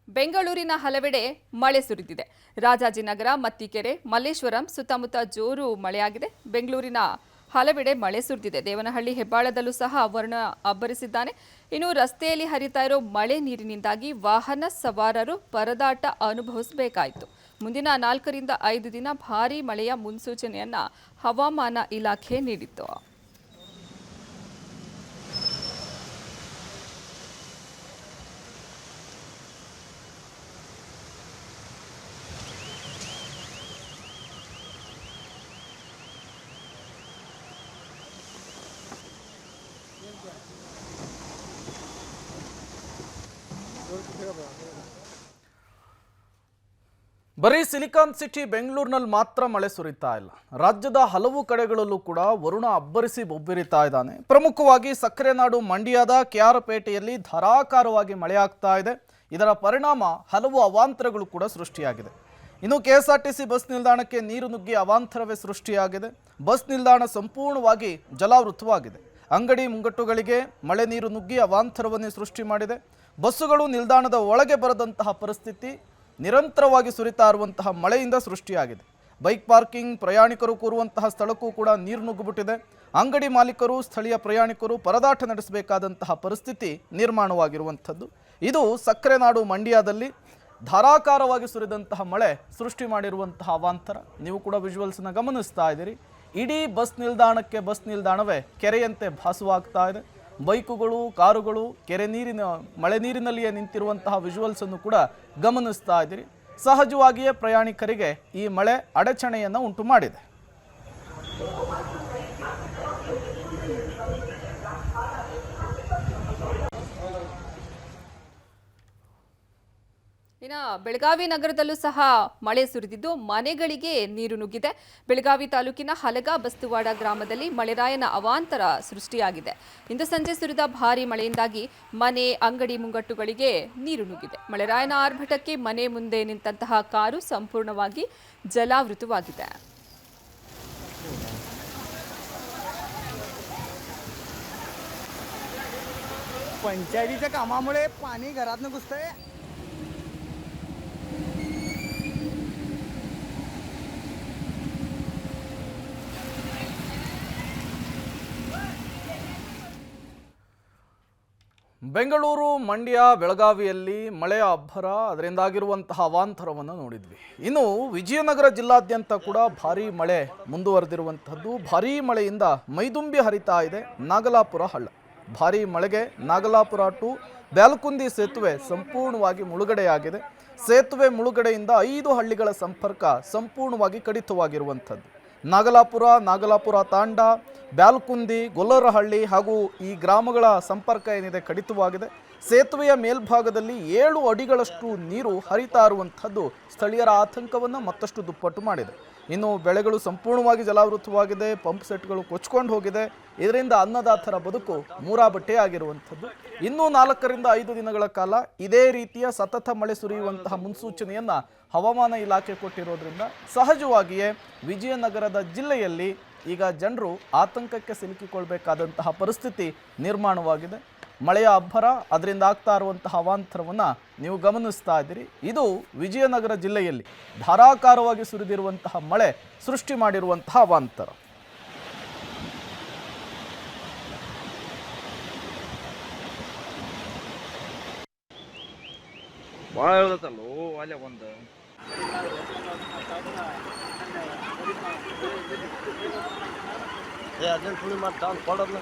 ಬೆಂಗಳೂರಿನ ಹಲವೆಡೆ ಮಳೆ ಸುರಿದಿದೆ. ರಾಜಾಜಿನಗರ, ಮತ್ತಿಕೆರೆ, ಮಲ್ಲೇಶ್ವರಂ ಸುತ್ತಮುತ್ತ ಜೋರು ಮಳೆಯಾಗಿದೆ. ಬೆಂಗಳೂರಿನ ಹಲವೆಡೆ ಮಳೆ ಸುರಿದಿದೆ. ದೇವನಹಳ್ಳಿ, ಹೆಬ್ಬಾಳದಲ್ಲೂ ಸಹ ವರುಣ ಅಬ್ಬರಿಸಿದ್ದಾನೆ. ಇನ್ನು ರಸ್ತೆಯಲ್ಲಿ ಹರಿತಾ ಇರೋ ಮಳೆ ನೀರಿನಿಂದಾಗಿ ವಾಹನ ಸವಾರರು ಪರದಾಟ ಅನುಭವಿಸಬೇಕಾಯಿತು. ಮುಂದಿನ 4 ರಿಂದ 5 ದಿನ ಭಾರೀ ಮಳೆಯ ಮುನ್ಸೂಚನೆಯನ್ನ ಹವಾಮಾನ ಇಲಾಖೆ ನೀಡಿತ್ತು. ಬರೀ ಸಿಲಿಕಾನ್ ಸಿಟಿ ಬೆಂಗಳೂರಿನಲ್ಲಿ ಮಾತ್ರ ಮಳೆ ಸುರಿತಾ ಇಲ್ಲ. ರಾಜ್ಯದ ಹಲವು ಕಡೆಗಳಲ್ಲೂ ಕೂಡ ವರುಣ ಅಬ್ಬರಿಸಿ ಬೊಬ್ಬಿರಿತಾ ಇದ್ದಾನೆ. ಪ್ರಮುಖವಾಗಿ ಸಕ್ಕರೆ ನಾಡು ಮಂಡ್ಯದ ಕೆಆರ್ಪೇಟೆಯಲ್ಲಿ ಧಾರಾಕಾರವಾಗಿ ಮಳೆಯಾಗ್ತಾ ಇದೆ. ಇದರ ಪರಿಣಾಮ ಹಲವು ಅವಾಂತರಗಳು ಕೂಡ ಸೃಷ್ಟಿಯಾಗಿದೆ. ಇನ್ನು ಕೆಎಸ್ಆರ್ಟಿಸಿ ಬಸ್ ನಿಲ್ದಾಣಕ್ಕೆ ನೀರು ನುಗ್ಗಿ ಅವಾಂತರವೇ ಸೃಷ್ಟಿಯಾಗಿದೆ. ಬಸ್ ನಿಲ್ದಾಣ ಸಂಪೂರ್ಣವಾಗಿ ಜಲಾವೃತವಾಗಿದೆ. ಅಂಗಡಿ ಮುಂಗಟ್ಟುಗಳಿಗೆ ಮಳೆ ನೀರು ನುಗ್ಗಿ ಅವಾಂತರವನ್ನೇ ಸೃಷ್ಟಿ ಮಾಡಿದೆ. ಬಸ್ಸುಗಳು ನಿಲ್ದಾಣದ ಒಳಗೆ ಬರದಂತಹ ಪರಿಸ್ಥಿತಿ ನಿರಂತರವಾಗಿ ಸುರಿತಾ ಇರುವಂತಹ ಮಳೆಯಿಂದ ಸೃಷ್ಟಿಯಾಗಿದೆ. ಬೈಕ್ ಪಾರ್ಕಿಂಗ್, ಪ್ರಯಾಣಿಕರು ಕೂರುವಂತಹ ಸ್ಥಳಕ್ಕೂ ಕೂಡ ನೀರು ನುಗ್ಗಿಬಿಟ್ಟಿದೆ. ಅಂಗಡಿ ಮಾಲೀಕರು, ಸ್ಥಳೀಯ ಪ್ರಯಾಣಿಕರು ಪರದಾಟ ನಡೆಸಬೇಕಾದಂತಹ ಪರಿಸ್ಥಿತಿ ನಿರ್ಮಾಣವಾಗಿರುವಂಥದ್ದು. ಇದು ಸಕ್ಕರೆ ನಾಡು ಮಂಡ್ಯದಲ್ಲಿ ಧಾರಾಕಾರವಾಗಿ ಸುರಿದಂತಹ ಮಳೆ ಸೃಷ್ಟಿ ಮಾಡಿರುವಂತಹ ಅವಾಂತರ. ನೀವು ಕೂಡ ವಿಜುವಲ್ಸ್ನ ಗಮನಿಸ್ತಾ ಇದ್ದೀರಿ. ಇಡೀ ಬಸ್ ನಿಲ್ದಾಣವೇ ಕೆರೆಯಂತೆ ಭಾಸವಾಗ್ತಾ ಇದೆ. ಬೈಕುಗಳು, ಕಾರುಗಳು ಮಳೆ ನೀರಿನಲ್ಲಿಯೇ ನಿಂತಿರುವಂತಹ ವಿಜುವಲ್ಸ್ ಅನ್ನು ಕೂಡ ಗಮನಿಸ್ತಾ ಇದ್ದೀರಿ. ಸಹಜವಾಗಿಯೇ ಪ್ರಯಾಣಿಕರಿಗೆ ಈ ಮಳೆ ಅಡಚಣೆಯನ್ನು ಉಂಟು ಮಾಡಿದೆ. ಇನ್ನು ಬೆಳಗಾವಿ ನಗರದಲ್ಲೂ ಸಹ ಮಳೆ ಸುರಿದಿದ್ದು ಮನೆಗಳಿಗೆ ನೀರು ನುಗ್ಗಿದೆ. ಬೆಳಗಾವಿ ತಾಲೂಕಿನ ಹಲಗ ಬಸ್ತುವಾಡ ಗ್ರಾಮದಲ್ಲಿ ಮಳೆರಾಯನ ಅವಾಂತರ ಸೃಷ್ಟಿಯಾಗಿದೆ. ಇಂದು ಸಂಜೆ ಸುರಿದ ಭಾರೀ ಮಳೆಯಿಂದಾಗಿ ಮನೆ, ಅಂಗಡಿ ಮುಂಗಟ್ಟುಗಳಿಗೆ ನೀರು ನುಗ್ಗಿದೆ. ಮಳೆರಾಯನ ಆರ್ಭಟಕ್ಕೆ ಮನೆ ಮುಂದೆ ನಿಂತಹ ಕಾರು ಸಂಪೂರ್ಣವಾಗಿ ಜಲಾವೃತವಾಗಿದೆ. पंचायतीच्या कामामुळे पाणी घरात घुसतंय. ಬೆಂಗಳೂರು, ಮಂಡ್ಯ, ಬೆಳಗಾವಿಯಲ್ಲಿ ಮಳೆಯ ಅಬ್ಬರ, ಅದರಿಂದಾಗಿರುವಂತಹ ಅವಾಂತರವನ್ನು ನೋಡಿದ್ವಿ. ಇನ್ನು ವಿಜಯನಗರ ಜಿಲ್ಲಾದ್ಯಂತ ಕೂಡ ಭಾರೀ ಮಳೆ ಮುಂದುವರೆದಿರುವಂತಹದ್ದು. ಭಾರೀ ಮಳೆಯಿಂದ ಮೈದುಂಬಿ ಹರಿತಾ ಇದೆ ನಾಗಲಾಪುರ ಹಳ್ಳ. ಭಾರೀ ಮಳೆಗೆ ನಾಗಲಾಪುರ ಟು ಬ್ಯಾಲ್ಕುಂದಿ ಸೇತುವೆ ಸಂಪೂರ್ಣವಾಗಿ ಮುಳುಗಡೆಯಾಗಿದೆ. ಸೇತುವೆ ಮುಳುಗಡೆಯಿಂದ 5 ಹಳ್ಳಿಗಳ ಸಂಪರ್ಕ ಸಂಪೂರ್ಣವಾಗಿ ಕಡಿತವಾಗಿರುವಂಥದ್ದು. ನಾಗಲಾಪುರ ತಾಂಡ, ಬ್ಯಾಲ್ಕುಂದಿ, ಗೊಲ್ಲರಹಳ್ಳಿ ಹಾಗೂ ಈ ಗ್ರಾಮಗಳ ಸಂಪರ್ಕ ಏನಿದೆ ಕಡಿತವಾಗಿದೆ. ಸೇತುವೆಯ ಮೇಲ್ಭಾಗದಲ್ಲಿ 7 ಅಡಿಗಳಷ್ಟು ನೀರು ಹರಿತಾ ಇರುವಂಥದ್ದು ಸ್ಥಳೀಯರ ಆತಂಕವನ್ನು ಮತ್ತಷ್ಟು ದುಪ್ಪಟ್ಟು ಮಾಡಿದೆ. ಇನ್ನು ಬೆಳೆಗಳು ಸಂಪೂರ್ಣವಾಗಿ ಜಲಾವೃತವಾಗಿದೆ. ಪಂಪ್ ಸೆಟ್ಗಳು ಕೊಚ್ಕೊಂಡು ಹೋಗಿದೆ. ಇದರಿಂದ ಅನ್ನದಾತರ ಬದುಕು ಮೂರಾಬಟ್ಟೆ ಆಗಿರುವಂಥದ್ದು. ಇನ್ನೂ 4 ರಿಂದ 5 ದಿನಗಳ ಕಾಲ ಇದೇ ರೀತಿಯ ಸತತ ಮಳೆ ಸುರಿಯುವಂತಹ ಮುನ್ಸೂಚನೆಯನ್ನು ಹವಾಮಾನ ಇಲಾಖೆ ಕೊಟ್ಟಿರೋದ್ರಿಂದ ಸಹಜವಾಗಿಯೇ ವಿಜಯನಗರದ ಜಿಲ್ಲೆಯಲ್ಲಿ ಈಗ ಜನರು ಆತಂಕಕ್ಕೆ ಸಿಲುಕಿಕೊಳ್ಬೇಕಾದಂತಹ ಪರಿಸ್ಥಿತಿ ನಿರ್ಮಾಣವಾಗಿದೆ. ಮಳೆಯ ಅಬ್ಬರ, ಅದರಿಂದ ಆಗ್ತಾ ಇರುವಂತಹ ಅವಾಂತರವನ್ನು ನೀವು ಗಮನಿಸ್ತಾ ಇದ್ದೀರಿ. ಇದು ವಿಜಯನಗರ ಜಿಲ್ಲೆಯಲ್ಲಿ ಧಾರಾಕಾರವಾಗಿ ಸುರಿದಿರುವಂತಹ ಮಳೆ ಸೃಷ್ಟಿ ಮಾಡಿರುವಂತಹ ಅವಾಂತರ. ಅರ್ಜೆಂಟ್ ಫುಲ್ ಮಾಡಿ ಕೊಡೋದು